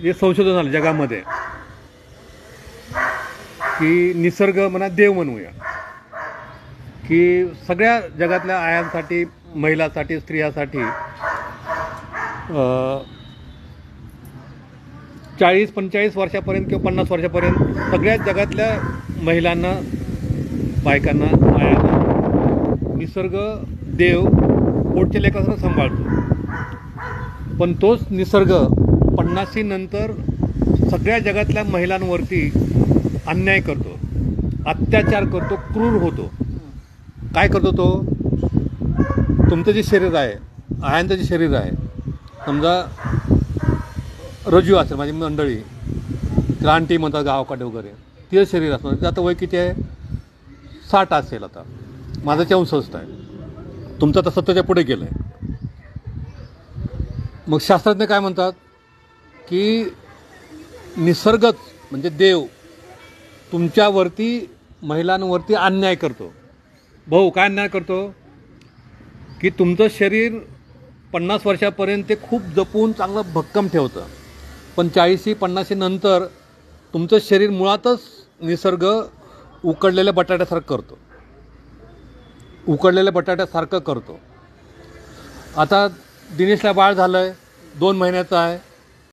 जे संशोधन झालं जगामध्ये की निसर्ग म्हणा देव म्हणूया की सगळ्या जगातल्या आयांसाठी महिलासाठी स्त्रियासाठी 40-45 वर्षापर्यंत किंवा 50 वर्षापर्यंत सगळ्या जगातल्या महिलांना बायकांना आयांना निसर्ग देव पोटच्या लेकरांना सांभाळतो. पण तोच निसर्ग 50 नंतर सगळ्या जगातल्या महिलांवरती अन्याय करतो, अत्याचार करतो, क्रूर होतो. काय करतो तो? तुमचं जे शरीर आहे आयांचं जे शरीर आहे समजा रजू असेल माझी मंडळी क्रांती म्हणतात गावाकडे वगैरे तिचं शरीर असणार तिचं आता वय किती आहे 60 असेल. आता माझं 64 आहे तुमचं आता 70च्या पुढे गेलं आहे. मग शास्त्रज्ञ काय म्हणतात की निसर्गच म्हणजे देव तुमच्यावरती महिलांवरती अन्याय करतो. भाऊ काय अन्याय करतो की तुमचं शरीर 50 वर्षापर्यंत ते खूप जपून चांगलं भक्कम ठेवतं. पण 40-50 नंतर तुमचं शरीर मुळातच निसर्ग उकडलेल्या बटाट्यासारखं करतो, उकडलेल्या बटाट्यासारखं करतो. आता दिनेशला बाळ झालं आहे 2 महिन्याचं आहे